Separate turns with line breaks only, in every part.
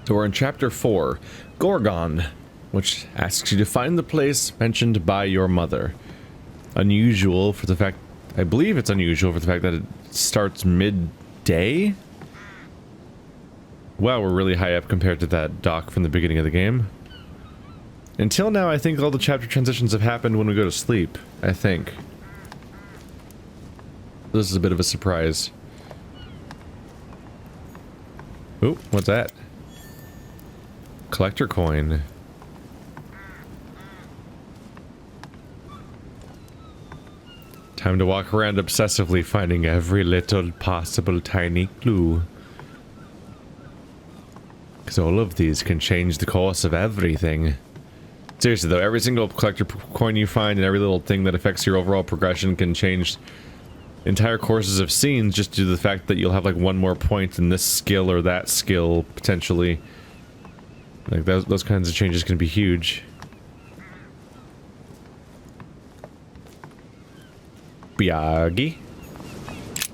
So we're in chapter 4, Gorgon, which asks you to find the place mentioned by your mother. Unusual for the fact, I believe it's unusual for the fact that it starts midday? Wow, we're really high up compared to that dock from the beginning of the game. Until now, I think all the chapter transitions have happened when we go to sleep, I think. This is a bit of a surprise. Ooh, what's that? Collector coin. Time to walk around obsessively finding every little possible tiny clue. Because all of these can change the course of everything. Seriously though, every single collector coin you find and every little thing that affects your overall progression can change entire courses of scenes just due to the fact that you'll have like one more point in this skill or that skill, potentially. Like those kinds of changes can be huge. Biagi?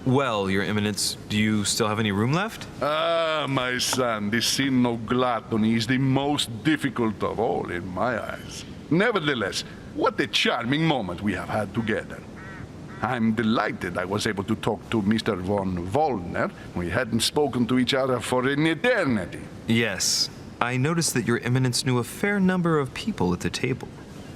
Well, Your Eminence, do you still have any room left?
Ah, my son, this sin of gluttony is the most difficult of all in my eyes. Nevertheless, what a charming moment we have had together. I'm delighted I was able to talk to Mr. von Wollner. We hadn't spoken to each other for an eternity.
Yes. I noticed that Your Eminence knew a fair number of people at the table.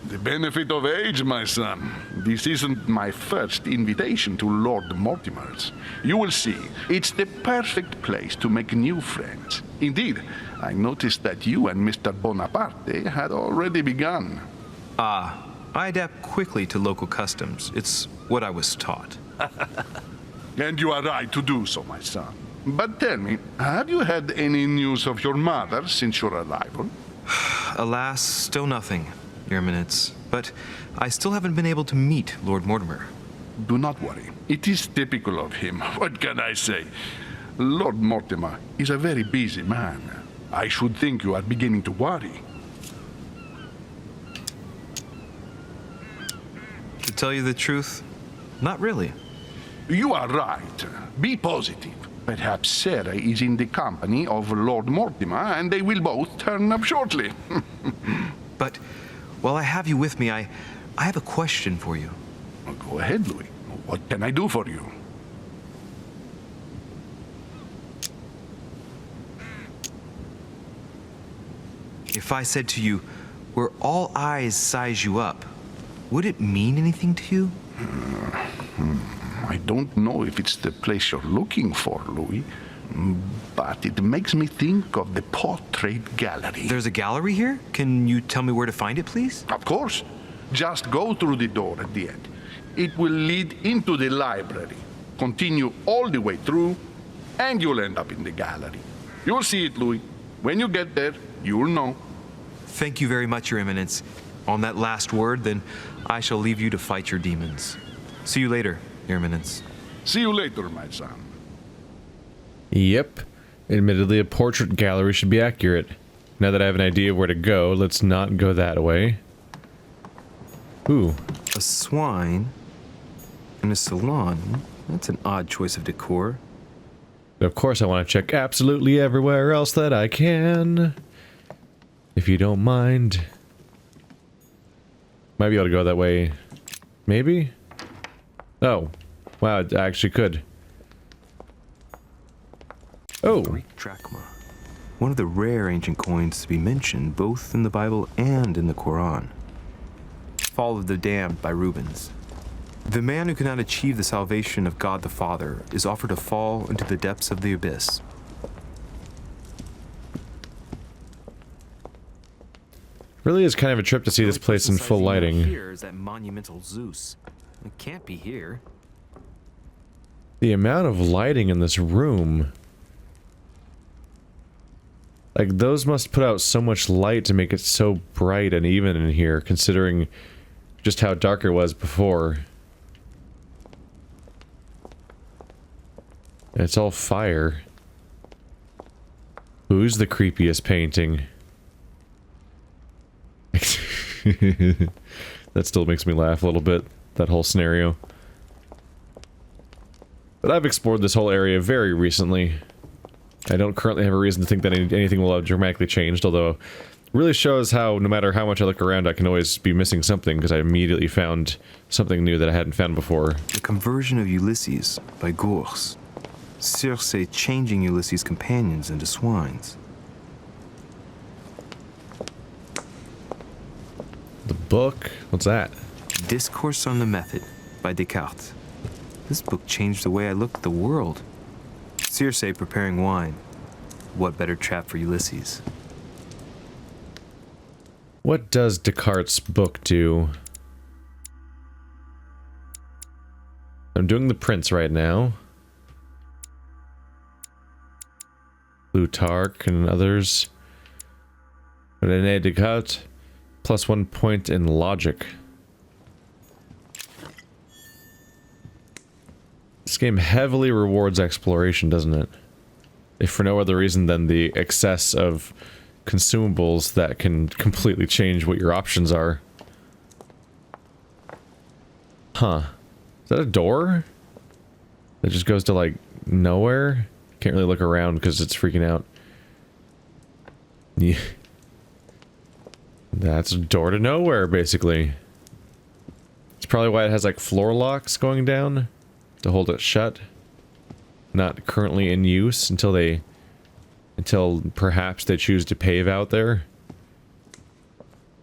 The benefit of age, my son. This isn't my first invitation to Lord Mortimer's. You will see, it's the perfect place to make new friends. Indeed, I noticed that you and Mr. Bonaparte had already begun.
Ah, I adapt quickly to local customs. It's what I was taught.
And you are right to do so, my son. But tell me, have you had any news of your mother since your arrival?
Alas, still nothing, Your Eminence. But I still haven't been able to meet Lord Mortimer.
Do not worry. It is typical of him. What can I say? Lord Mortimer is a very busy man. I should think you are beginning to worry.
To tell you the truth, not really.
You are right. Be positive. Perhaps Sarah is in the company of Lord Mortimer, and they will both turn up shortly.
But while I have you with me, I have a question for you.
Go ahead, Louis. What can I do for you?
If I said to you, where all eyes size you up, would it mean anything to you?
I don't know if it's the place you're looking for, Louis, but it makes me think of the portrait gallery.
There's a gallery here? Can you tell me where to find it, please?
Of course. Just go through the door at the end. It will lead into the library. Continue all the way through, and you'll end up in the gallery. You'll see it, Louis. When you get there, you'll know.
Thank you very much, Your Eminence. On that last word, then, I shall leave you to fight your demons. See you later, Your Eminence.
See you later, my son.
Yep. Admittedly, a portrait gallery should be accurate. Now that I have an idea of where to go, let's not go that way. Ooh.
A swine in a salon? That's an odd choice of decor.
Of course I want to check absolutely everywhere else that I can. If you don't mind. Might be able to go that way. Maybe? Oh. Wow, I actually could. Oh.
Greek drachma. One of the rare ancient coins to be mentioned both in the Bible and in the Quran. Fall of the Damned by Rubens. The man who cannot achieve the salvation of God the Father is offered to fall into the depths of the abyss.
Really is kind of a trip to see this place in full lighting.
Here is that monumental Zeus. It can't be here.
The amount of lighting in this room. Like, those must put out so much light to make it so bright and even in here, considering just how dark it was before. And it's all fire. Who's the creepiest painting? That still makes me laugh a little bit, that whole scenario. But I've explored this whole area very recently. I don't currently have a reason to think that anything will have dramatically changed, although it really shows how no matter how much I look around, I can always be missing something because I immediately found something new that I hadn't found before.
The conversion of Ulysses by Gorgon. Circe changing Ulysses' companions into swines.
The book? What's that?
Discourse on the Method by Descartes. This book changed the way I looked at the world. Circe preparing wine. What better trap for Ulysses?
What does Descartes' book do? I'm doing the Prince right now. Plutarch and others. René Descartes. Plus 1 point in logic. This game heavily rewards exploration, doesn't it? If for no other reason than the excess of consumables that can completely change what your options are. Huh. Is that a door? That just goes to, like, nowhere? Can't really look around because it's freaking out. Yeah. That's a door to nowhere, basically. It's probably why it has, like, floor locks going down to hold it shut. Not currently in use until perhaps they choose to pave out there.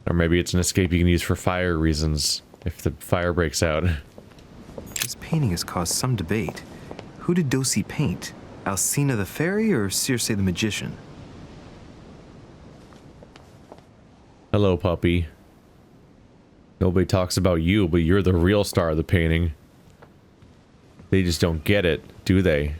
Or maybe it's an escape you can use for fire reasons, if the fire breaks out.
This painting has caused some debate. Who did Dosey paint? Alcina the fairy or Circe the magician?
Hello, puppy. Nobody talks about you, but you're the real star of the painting. They just don't get it, do they?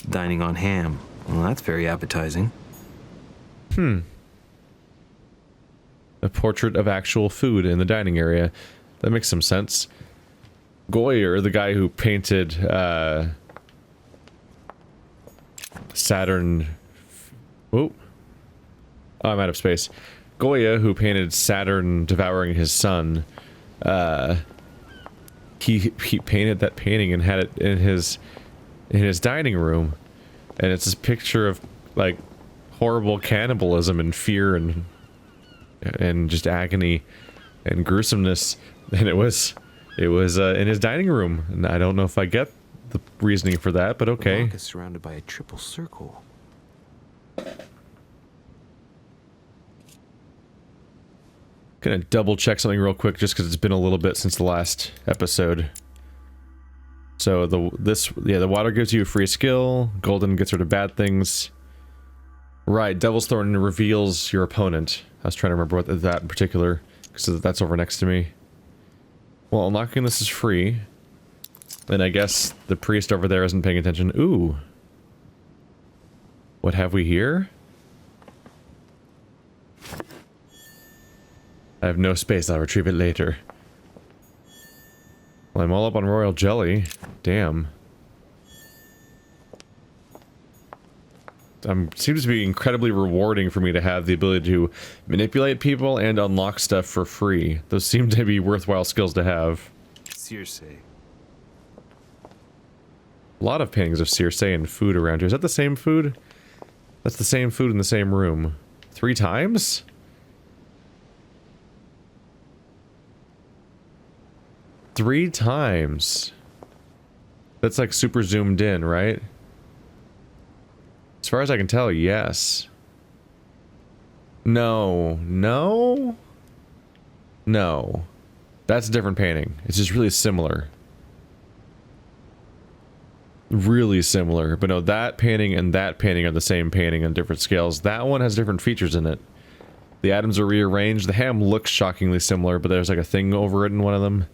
Dining on ham. Well, that's very appetizing.
A portrait of actual food in the dining area. That makes some sense. Goyer, the guy who painted, Saturn... Oh, I'm out of space. Goya, who painted Saturn devouring his son, he painted that painting and had it in his dining room, and it's this picture of, like, horrible cannibalism and fear and just agony and gruesomeness, and it was in his dining room, and I don't know if I get the reasoning for that, but okay.
The rock is surrounded by a triple circle.
Gonna double check something real quick just because it's been a little bit since the last episode. So the water gives you a free skill, golden gets rid of bad things. Right, Devil's Thorn reveals your opponent. I was trying to remember what that in particular, because that's over next to me. Well, unlocking this is free. And I guess the priest over there isn't paying attention. Ooh. What have we here? I have no space, I'll retrieve it later. Well, I'm all up on royal jelly. Damn. Seems to be incredibly rewarding for me to have the ability to manipulate people and unlock stuff for free. Those seem to be worthwhile skills to have.
Circe.
A lot of paintings of Circe and food around here. Is that the same food? That's the same food in the same room. 3 times? Three times. That's like super zoomed in, right? As far as I can tell, yes. No. No? No. That's a different painting. It's just really similar. Really similar. But no, that painting and that painting are the same painting on different scales. That one has different features in it. The atoms are rearranged. The ham looks shockingly similar, but there's like a thing over it in one of them.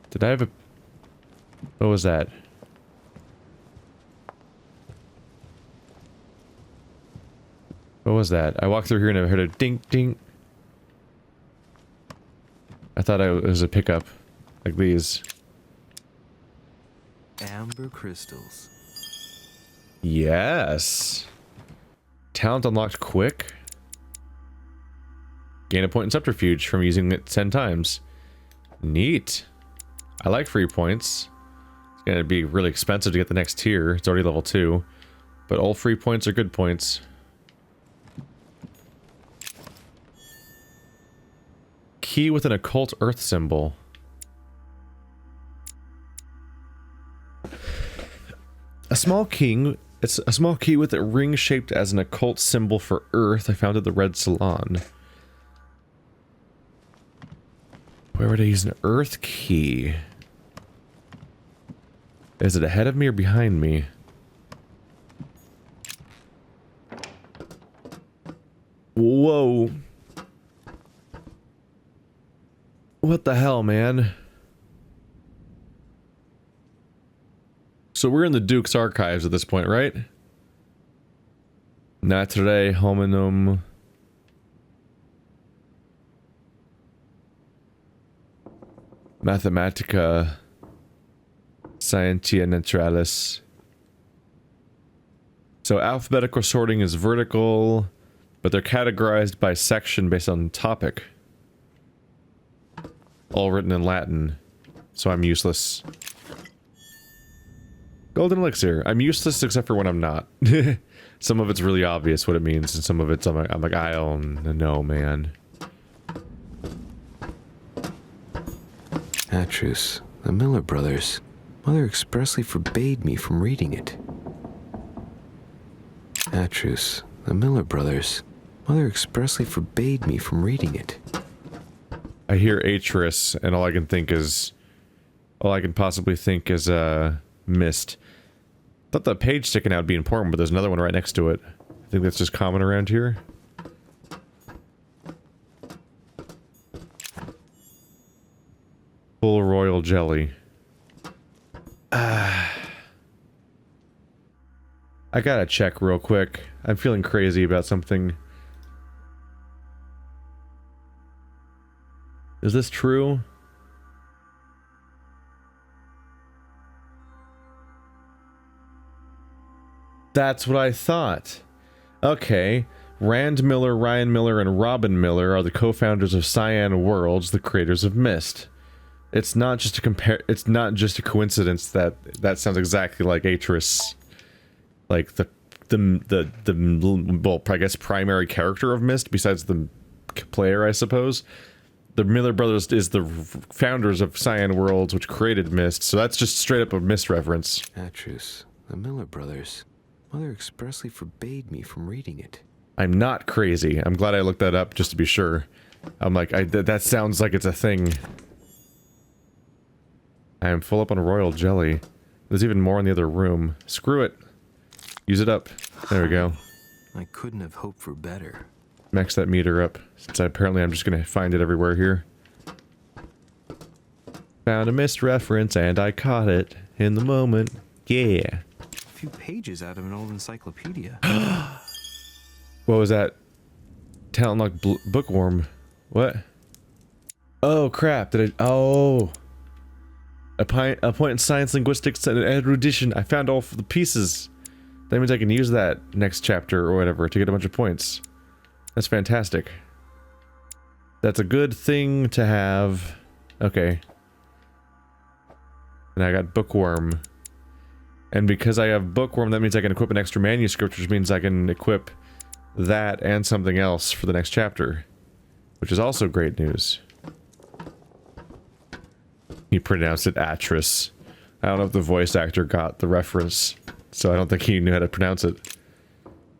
Did I have a... What was that? What was that? I walked through here and I heard a dink dink. I thought it was a pickup. Like these.
Am Amber crystals.
Yes. Talent unlocked quick. Gain a point in subterfuge from using it 10 times. Neat. I like free points. It's gonna be really expensive to get the next tier. It's already level 2. But all free points are good points. Key with an occult earth symbol. A small key. It's a small key with a ring shaped as an occult symbol for earth. I found at the Red Salon. Where would I use an earth key? Is it ahead of me or behind me? Whoa. What the hell, man? So we're in the Duke's archives at this point, right? Naturae hominum. Mathematica. Scientia Naturalis. So alphabetical sorting is vertical, but they're categorized by section based on topic. All written in Latin, so I'm useless. Golden elixir. I'm useless except for when I'm not. Some of it's really obvious what it means, and some of it's I'm like I don't know, man.
Atrus, the Miller brothers. Mother expressly forbade me from reading it. Atrus, the Miller brothers. Mother expressly forbade me from reading it.
I hear Atris, and all I can possibly think is mist. Thought the page sticking out would be important, but there's another one right next to it. I think that's just common around here. Full royal jelly. I gotta check real quick. I'm feeling crazy about something. Is this true? That's what I thought. Okay. Rand Miller, Ryan Miller, and Robin Miller are the co-founders of Cyan Worlds, the creators of Myst. It's not just a coincidence that that sounds exactly like Atris. Like the well, I guess primary character of Myst, besides the player, I suppose. The Miller brothers is the founders of Cyan Worlds, which created Myst, so that's just straight up a Myst reference.
Atrus, the Miller brothers. Mother expressly forbade me from reading it.
I'm not crazy. I'm glad I looked that up just to be sure. I'm like, that sounds like it's a thing. I am full up on royal jelly. There's even more in the other room. Screw it. Use it up. There we go.
I couldn't have hoped for better.
Max that meter up, since apparently I'm just gonna find it everywhere here. Found a Myst reference, and I caught it in the moment. Yeah.
A few pages out of an old encyclopedia.
What was that? Talent lock bookworm. What? Oh crap! Did I? Oh. A point in science, linguistics, and erudition. I found all the pieces. That means I can use that next chapter or whatever to get a bunch of points. That's fantastic. That's a good thing to have. Okay. And I got bookworm. And because I have bookworm, that means I can equip an extra manuscript, which means I can equip that and something else for the next chapter. Which is also great news. He pronounced it Atris. I don't know if the voice actor got the reference, so I don't think he knew how to pronounce it.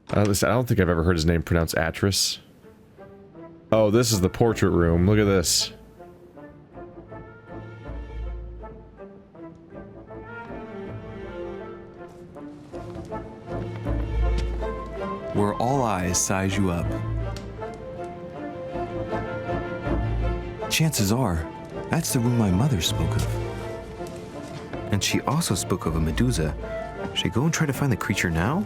I don't think I've ever heard his name pronounced Atris. Oh, this is the portrait room. Look at this.
Where all eyes size you up. Chances are, that's the room my mother spoke of. And she also spoke of a Medusa. Should I go and try to find the creature now?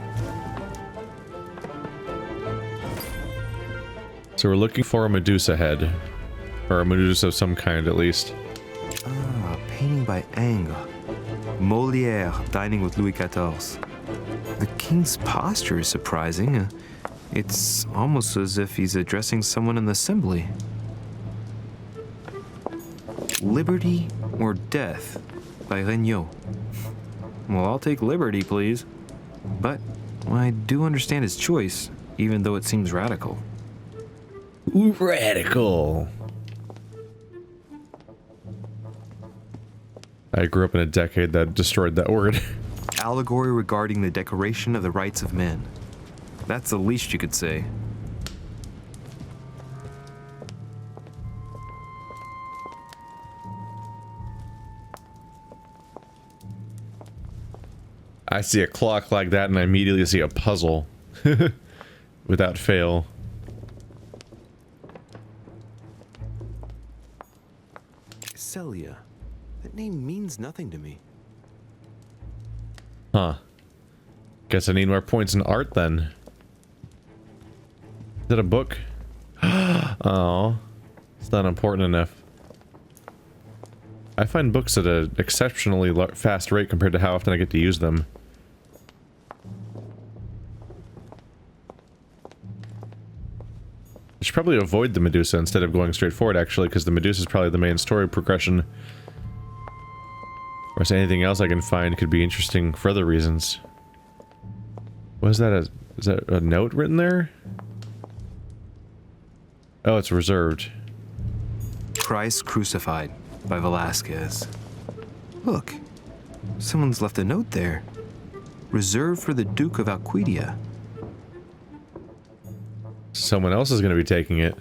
So we're looking for a Medusa head. Or a Medusa of some kind, at least.
Ah, painting by Anga. Molière dining with Louis XIV. The king's posture is surprising. It's almost as if he's addressing someone in the assembly. Liberty or Death by Regnault. Well, I'll take liberty, please. But I do understand his choice, even though it seems radical.
Ooh, radical. I grew up in a decade that destroyed that word.
Allegory regarding the decoration of the rights of men. That's the least you could say.
I see a clock like that and I immediately see a puzzle. Without fail.
Celia. That name means nothing to me.
Huh. Guess I need more points in art then. Is that a book? Oh, it's not important enough. I find books at an exceptionally fast rate compared to how often I get to use them. I should probably avoid the Medusa instead of going straight forward, actually, because the Medusa is probably the main story progression. Or is anything else I can find could be interesting for other reasons. Was that is that a note written there? Oh, it's reserved.
Christ Crucified by Velasquez. Look, someone's left a note there. Reserved for the Duke of Alquidia.
Someone else is going to be taking it.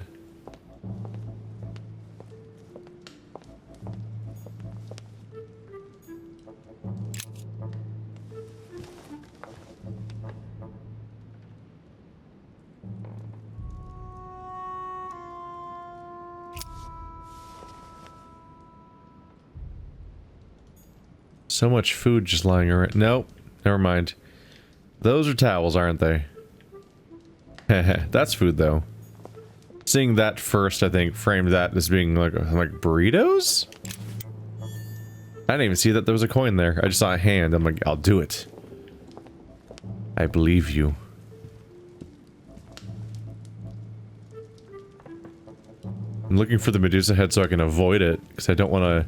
So much food just lying around. Nope, never mind. Those are towels, aren't they? That's food, though. Seeing that first, I think, framed that as being like burritos? I didn't even see that there was a coin there. I just saw a hand. I'm like, I'll do it. I believe you. I'm looking for the Medusa head so I can avoid it, because I don't want to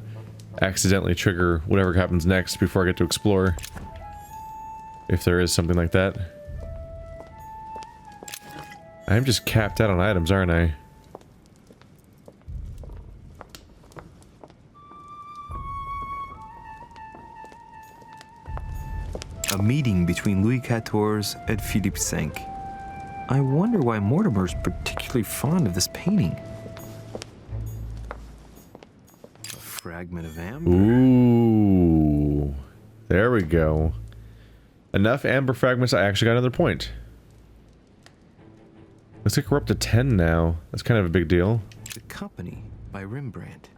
accidentally trigger whatever happens next before I get to explore. If there is something like that. I'm just capped out on items, aren't I?
A meeting between Louis XIV and Philippe V. I wonder why Mortimer's particularly fond of this painting. A fragment of amber.
Ooh. There we go. Enough amber fragments, I actually got another point. Looks like we're up to 10 now. That's kind of a big deal.
The Company by Rembrandt.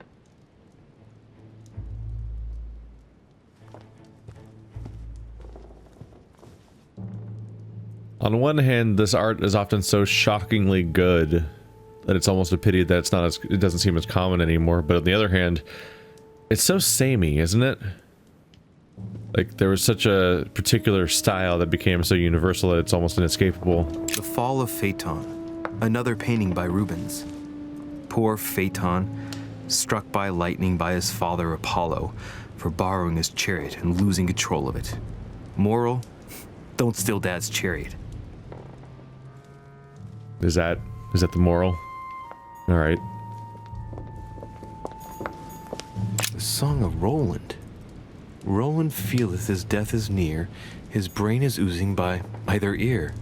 On one hand, this art is often so shockingly good that it's almost a pity that it's not as, it doesn't seem as common anymore. But on the other hand, it's so samey, isn't it? Like, there was such a particular style that became so universal that it's almost inescapable.
The Fall of Phaeton. Another painting by Rubens. Poor Phaeton, struck by lightning by his father Apollo for borrowing his chariot and losing control of it. Moral, don't steal Dad's chariot.
Is that the moral? Alright.
The Song of Roland. Roland feeleth his death is near, his brain is oozing by either ear.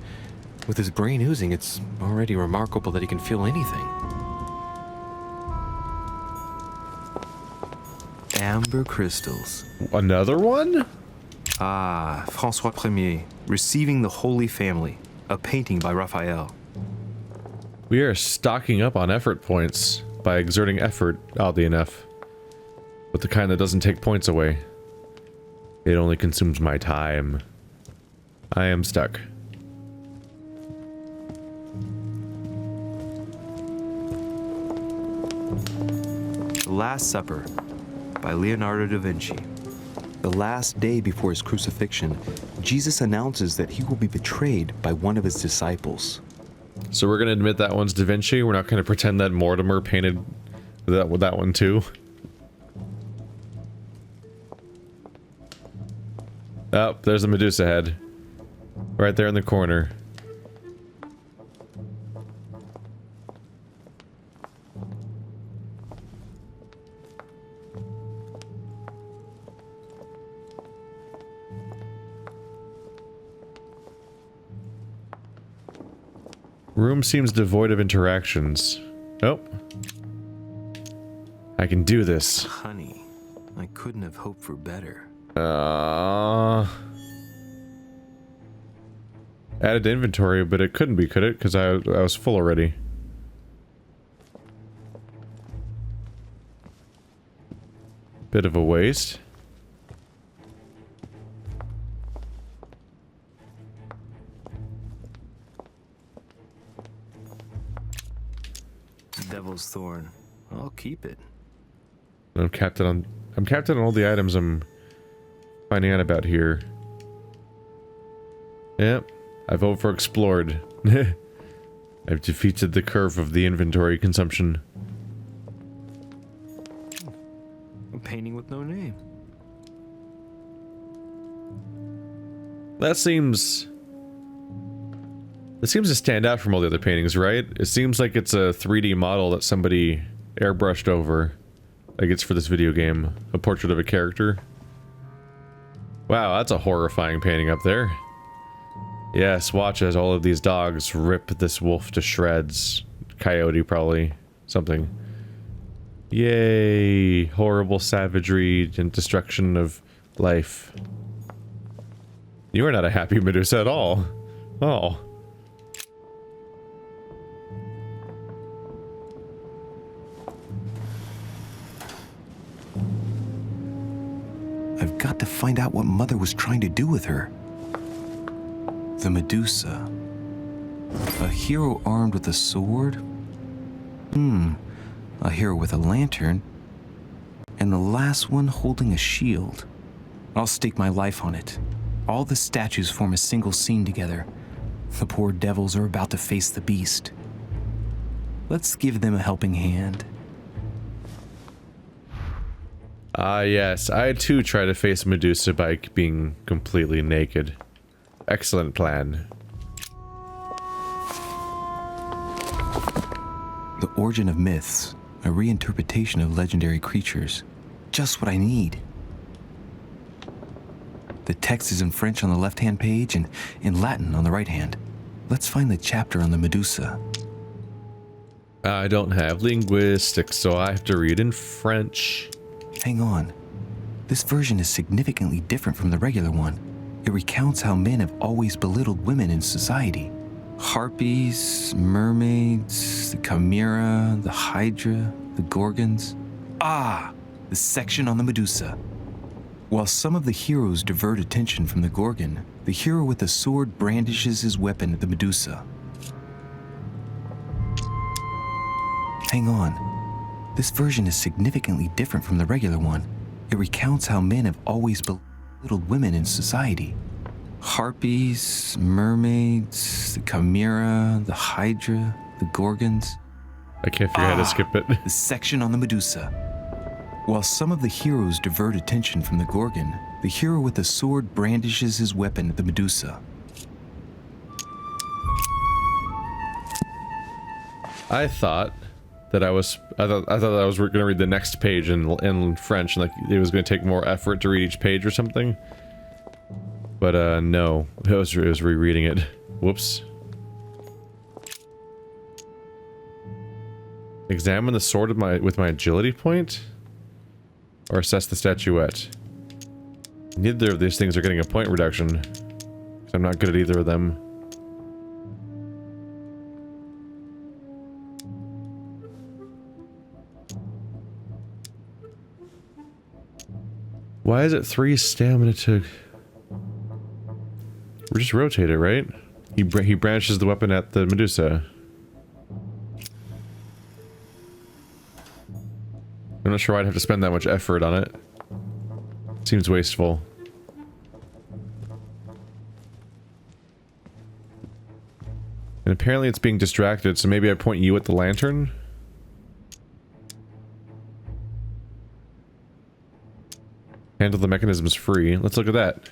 With his brain oozing, it's already remarkable that he can feel anything. Amber crystals.
Another one?
Ah, François Ier, Receiving the Holy Family, a painting by Raphael.
We are stocking up on effort points by exerting effort, oddly enough. But the kind that doesn't take points away. It only consumes my time. I am stuck.
The Last Supper by Leonardo da Vinci. The the last day before his crucifixion, Jesus announces that he will be betrayed by one of his disciples.
So we're gonna admit that one's Da Vinci. We're not gonna pretend that Mortimer painted that with that one too. Oh, there's the Medusa head. Right there in the corner. Room seems devoid of interactions. Oh. I can do this.
Honey, I couldn't have hoped for better.
Added to inventory, but it couldn't be, could it? Because I was full already. Bit of a waste.
Devil's Thorn. I'll keep it.
I'm captain on all the items I'm finding out about here. Yep, I've overexplored. I've defeated the curve of the inventory consumption.
A painting with no name.
That seems to stand out from all the other paintings, right? It seems like it's a 3D model that somebody airbrushed over. Like it's for this video game. A portrait of a character. Wow, that's a horrifying painting up there. Yes, watch as all of these dogs rip this wolf to shreds. Coyote, probably. Something. Yay! Horrible savagery and destruction of life. You are not a happy Medusa at all. Oh.
I've got to find out what Mother was trying to do with her. The Medusa. A hero armed with a sword? A hero with a lantern? And the last one holding a shield. I'll stake my life on it. All the statues form a single scene together. The poor devils are about to face the beast. Let's give them a helping hand.
Ah, yes. I too try to face Medusa by being completely naked. Excellent plan.
The Origin of Myths, a reinterpretation of legendary creatures. Just what I need. The text is in French on the left-hand page and in Latin on the right hand. Let's find the chapter on the Medusa.
I don't have linguistics, so I have to read in French.
Hang on. This version is significantly different from the regular one. It recounts how men have always belittled women in society. Harpies, mermaids, the chimera, the hydra, the gorgons. Ah, the section on the Medusa. While some of the heroes divert attention from the Gorgon, the hero with the sword brandishes his weapon at the Medusa. Hang on. This version is significantly different from the regular one. It recounts how men have always belittled women in society. Harpies, mermaids, the chimera, the hydra, the gorgons.
I can't figure out how to skip it.
The section on the Medusa. While some of the heroes divert attention from the Gorgon, the hero with the sword brandishes his weapon at the Medusa.
I thought that I thought that I was going to read the next page in French, and like it was going to take more effort to read each page or something. But no, it was rereading it. Whoops. Examine the sword with my agility point, or assess the statuette. Neither of these things are getting a point reduction. I'm not good at either of them. Why is it 3 stamina to... We're just rotate it, right? He branches the weapon at the Medusa. I'm not sure why I'd have to spend that much effort on it. Seems wasteful. And apparently it's being distracted, so maybe I point you at the lantern? Handle the mechanisms free. Let's look at that.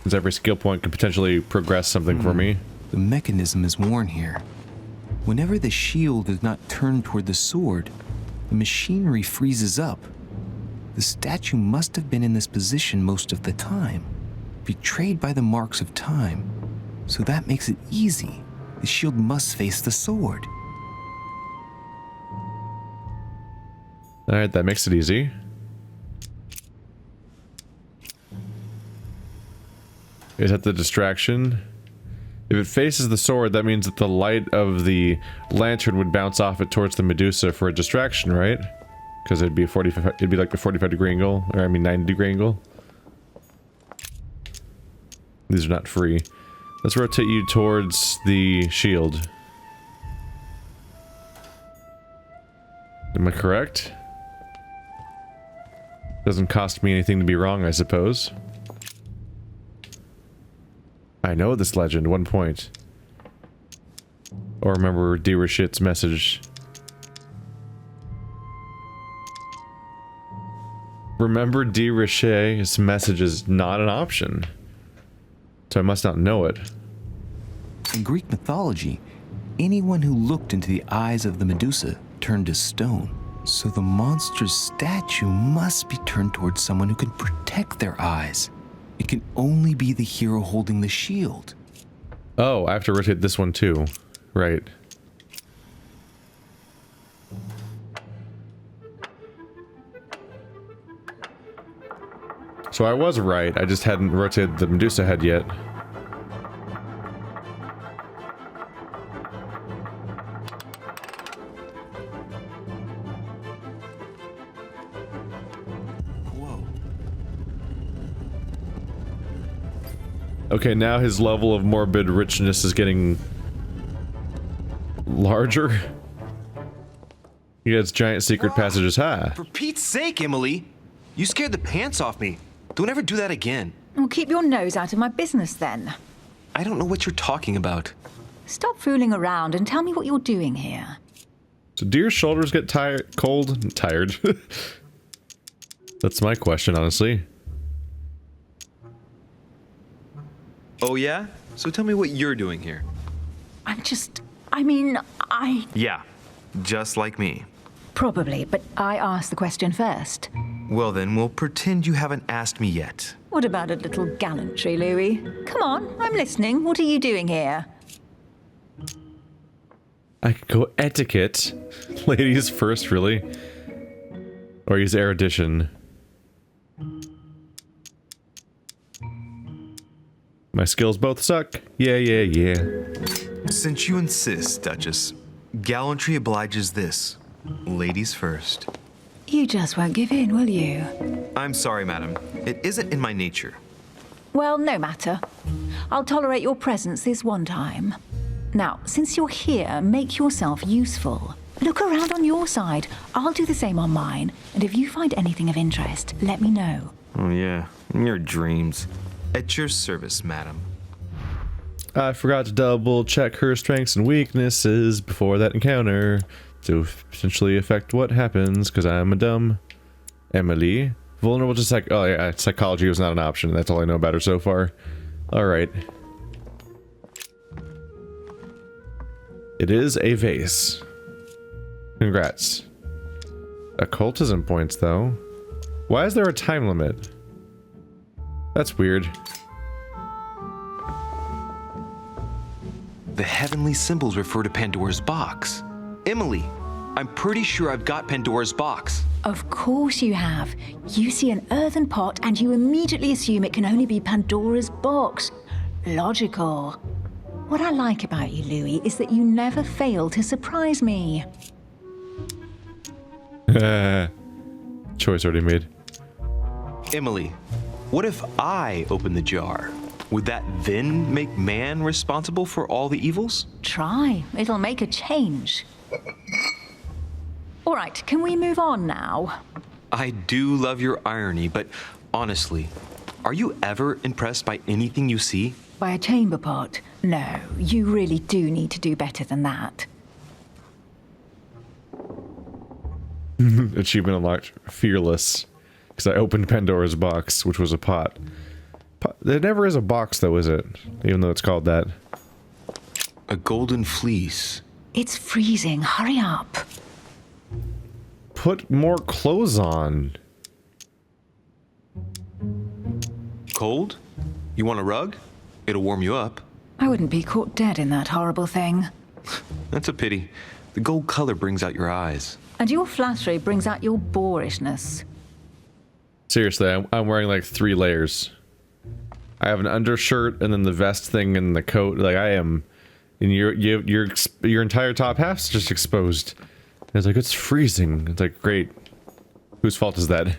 Since every skill point could potentially progress something for me.
The mechanism is worn here. Whenever the shield is not turned toward the sword, the machinery freezes up. The statue must have been in this position most of the time, betrayed by the marks of time. So that makes it easy. The shield must face the sword.
Alright, that makes it easy. Is that the distraction? If it faces the sword, that means that the light of the lantern would bounce off it towards the Medusa for a distraction, right? Because it'd be like the 45-degree angle, or I mean 90-degree angle. These are not free. Let's rotate you towards the shield. Am I correct? Doesn't cost me anything to be wrong, I suppose. I know this legend, 1 point. Or remember Dirashit's message. Remember Dirashit's message is not an option. So I must not know it.
In Greek mythology, anyone who looked into the eyes of the Medusa turned to stone. So the monster's statue must be turned towards someone who can protect their eyes. It can only be the hero holding the shield.
Oh, I have to rotate this one too. Right. So I was right, I just hadn't rotated the Medusa head yet. Okay, now his level of morbid richness is getting larger. He has giant secret passages. Ha!
For Pete's sake, Emily! You scared the pants off me. Don't ever do that again.
Well, keep your nose out of my business then.
I don't know what you're talking about.
Stop fooling around and tell me what you're doing here.
So do your shoulders get tired, cold, tired? That's my question, honestly.
Oh yeah? So tell me what you're doing here.
Yeah, just like me.
Probably, but I asked the question first.
Well then, we'll pretend you haven't asked me yet.
What about a little gallantry, Louis? Come on, I'm listening. What are you doing here?
I could go etiquette. Ladies first, really? Or use erudition. My skills both suck. Yeah.
Since you insist, Duchess, gallantry obliges this. Ladies first.
You just won't give in, will you?
I'm sorry, madam. It isn't in my nature.
Well, no matter. I'll tolerate your presence this one time. Now, since you're here, make yourself useful. Look around on your side. I'll do the same on mine. And if you find anything of interest, let me know.
Oh yeah, your dreams. At your service, madam.
I forgot to double check her strengths and weaknesses before that encounter to potentially affect what happens, because I'm a dumb Emily. Vulnerable to oh yeah, psychology was not an option. That's all I know about her so far. Alright. It is a vase. Congrats. Occultism points, though. Why is there a time limit? That's weird.
The heavenly symbols refer to Pandora's box. Emily, I'm pretty sure I've got Pandora's box.
Of course you have. You see an earthen pot and you immediately assume it can only be Pandora's box. Logical. What I like about you, Louis, is that you never fail to surprise me.
Choice already made.
Emily, what if I open the jar? Would that then make man responsible for all the evils?
Try. It'll make a change. All right, can we move on now?
I do love your irony, but honestly, are you ever impressed by anything you see?
By a chamber pot? No, you really do need to do better than that.
Achievement unlocked. Fearless. Because I opened Pandora's box, which was a pot. There never is a box, though, is it? Even though it's called that.
A golden fleece.
It's freezing. Hurry up.
Put more clothes on.
Cold? You want a rug? It'll warm you up.
I wouldn't be caught dead in that horrible thing.
That's a pity. The gold color brings out your eyes.
And your flattery brings out your boorishness.
Seriously, I'm wearing like 3 layers. I have an undershirt and then the vest thing and the coat. Like I am, and your entire top half's just exposed. And it's like it's freezing. It's like great. Whose fault is that?